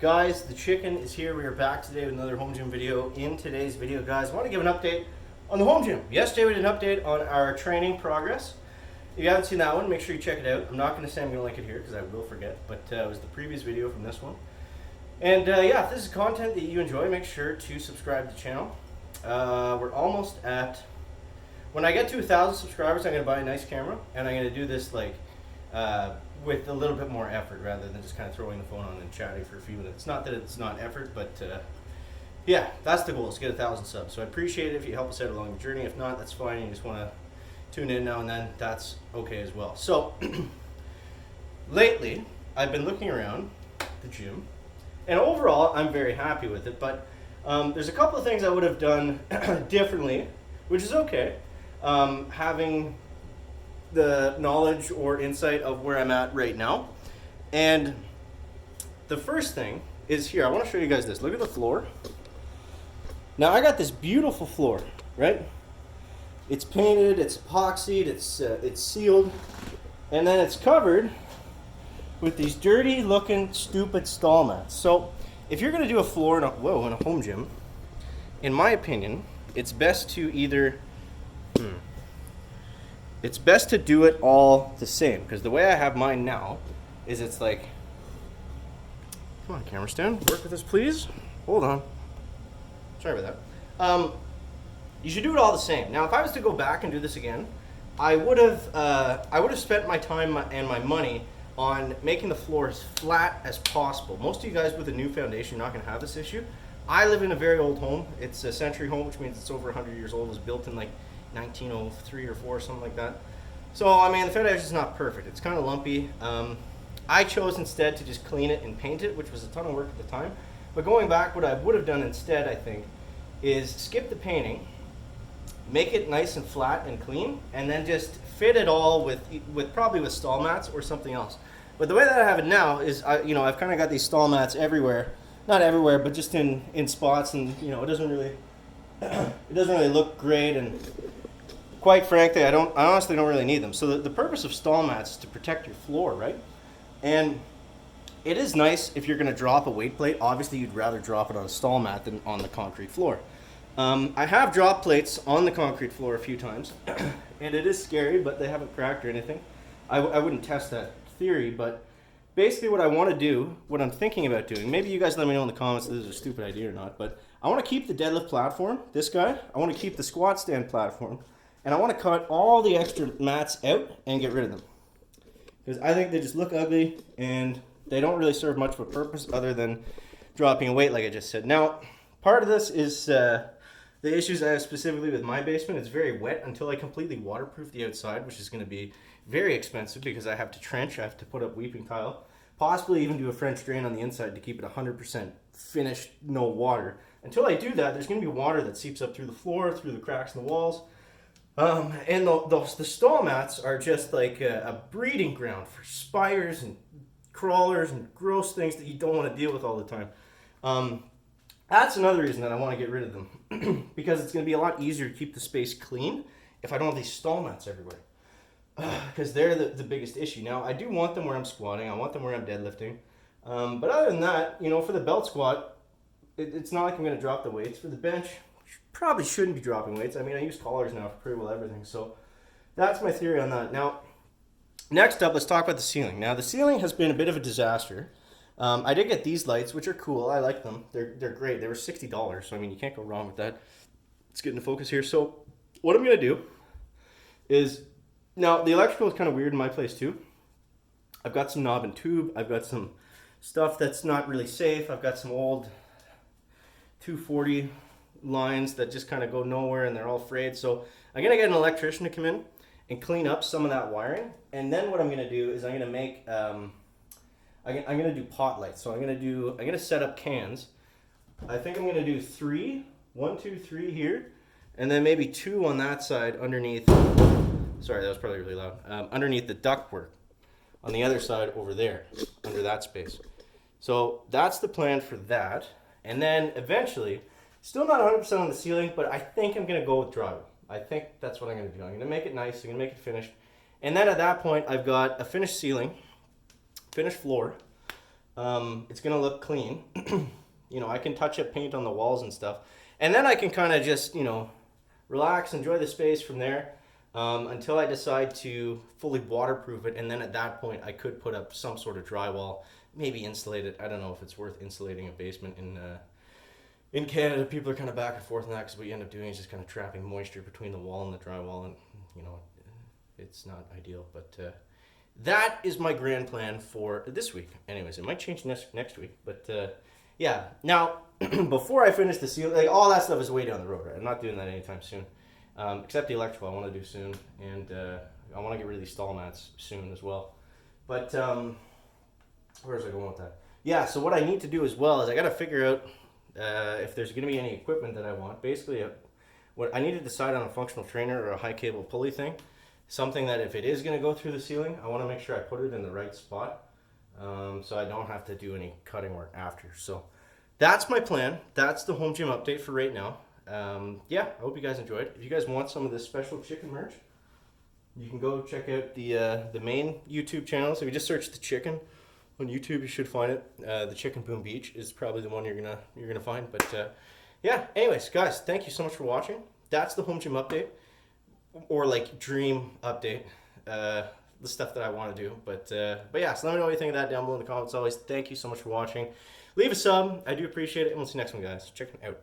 Guys, the chicken is here. We are back today with another home gym video. In today's video, guys, I want to give an update on the home gym. Yesterday we did an update on our training progress. If you haven't seen that one, make sure you check it out. I'm not going to say I'm going to link it here because I will forget, but it was the previous video from this one. And yeah, if this is content that you enjoy, make sure to subscribe to the channel. We're almost at, when I get to 1,000 subscribers, I'm going to buy a nice camera, and I'm going to do this like with a little bit more effort rather than just kind of throwing the phone on and chatting for a few minutes. Not that it's not effort, but yeah, that's the goal, is to get 1,000 subs. So I appreciate it if you help us out along the journey. If not, that's fine. You just want to tune in now and then, that's okay as well. So lately, I've been looking around the gym, and overall, I'm very happy with it, but there's a couple of things I would have done differently, which is okay. Having the knowledge or insight of where I'm at right now. And the first thing is here. I want to show you guys this. Look at the floor. Now I got this beautiful floor, right? It's painted, it's epoxied, it's sealed, and then it's covered with these dirty looking stupid stall mats. So if you're going to do a floor in a home gym, in my opinion, it's best to either it's best to do it all the same, because the way I have mine now is it's like, come on camera stand, work with us please. Hold on. Sorry about that. You should do it all the same. Now if I was to go back and do this again, I would have spent my time and my money on making the floor as flat as possible. Most of you guys with a new foundation, you're not going to have this issue. I live in a very old home. It's a century home, which means it's over 100 years old. It was built in like 1903 or 4, something like that. So I mean, the foundation is not perfect. It's kind of lumpy. I chose instead to just clean it and paint it, which was a ton of work at the time. But going back, what I would have done instead, I think, is skip the painting, make it nice and flat and clean, and then just fit it all with probably with stall mats or something else. But the way that I have it now is, I've kind of got these stall mats everywhere, not everywhere, but just in spots, and it doesn't really look great, and quite frankly, I honestly don't really need them. So the purpose of stall mats is to protect your floor, right? And it is nice if you're going to drop a weight plate. Obviously, you'd rather drop it on a stall mat than on the concrete floor. I have dropped plates on the concrete floor a few times, and it is scary, but they haven't cracked or anything. I wouldn't test that theory, but basically what I want to do, what I'm thinking about doing, maybe you guys let me know in the comments if this is a stupid idea or not, but I want to keep the deadlift platform, this guy. I want to keep the squat stand platform, and I want to cut all the extra mats out and get rid of them, because I think they just look ugly and they don't really serve much of a purpose other than dropping a weight, like I just said. Now, part of this is the issues I have specifically with my basement. It's very wet until I completely waterproof the outside, which is going to be very expensive because I have to trench, I have to put up weeping tile, possibly even do a French drain on the inside to keep it 100% finished, no water. Until I do that, there's going to be water that seeps up through the floor, through the cracks in the walls. And the stall mats are just like a breeding ground for spiders and crawlers and gross things that you don't want to deal with all the time. That's another reason that I want to get rid of them, because it's going to be a lot easier to keep the space clean if I don't have these stall mats everywhere, because they're the biggest issue. Now, I do want them where I'm squatting. I want them where I'm deadlifting. But other than that, for the belt squat, it's not like I'm going to drop the weights. For the bench, probably shouldn't be dropping weights. I mean, I use collars now for pretty well everything. So that's my theory on that. Now, next up, let's talk about the ceiling. Now, the ceiling has been a bit of a disaster. I did get these lights, which are cool. I like them. They're great. They were $60, so I mean, you can't go wrong with that. Let's get into focus here. So what I'm going to do is, now the electrical is kind of weird in my place too. I've got some knob and tube. I've got some stuff that's not really safe. I've got some old 240 lines that just kind of go nowhere and they're all frayed. So I'm going to get an electrician to come in and clean up some of that wiring. And then what I'm going to do is I'm going to make... I'm going to do pot lights. So I'm going to set up cans. I think I'm going to do 3, 1, 2, 3 here, and then maybe 2 on that side underneath. Sorry, that was probably really loud. Underneath the ductwork on the other side over there, under that space. So that's the plan for that. And then eventually, still not 100% on the ceiling, but I think I'm going to go with drywall. I think that's what I'm going to do. I'm going to make it nice. I'm going to make it finished. And then at that point, I've got a finished ceiling, finished floor, It's gonna look clean. You know, I can touch up paint on the walls and stuff, and then I can kind of just, you know, relax, enjoy the space from there, until I decide to fully waterproof it, and then at that point I could put up some sort of drywall, maybe insulate it. I don't know if it's worth insulating a basement in Canada. People are kind of back and forth on that because what you end up doing is just kind of trapping moisture between the wall and the drywall, and you know, it's not ideal. But that is my grand plan for this week. Anyways, it might change next week, but yeah. Now, before I finish the seal, like all that stuff is way down the road, right? I'm not doing that anytime soon, except the electrical I want to do soon, and I want to get rid of these stall mats soon as well. But where was I going with that? Yeah, so what I need to do as well is I got to figure out if there's going to be any equipment that I want. Basically, what I need to decide on a functional trainer or a high cable pulley thing. Something that if it is going to go through the ceiling, I want to make sure I put it in the right spot, so I don't have to do any cutting work after. So that's my plan. That's the home gym update for right now. Yeah, I hope you guys enjoyed. If you guys want some of this special chicken merch, you can go check out the main YouTube channel. So if you just search the chicken on YouTube, you should find it. The Chicken Boom Beach is probably the one you're gonna find. But yeah, anyways, guys, thank you so much for watching. That's the home gym update, or like dream update, the stuff that I want to do. But yeah, so let me know what you think of that down below in the comments. Always, thank you so much for watching. Leave a sub, I do appreciate it, and we'll see you next one, guys. Check it out.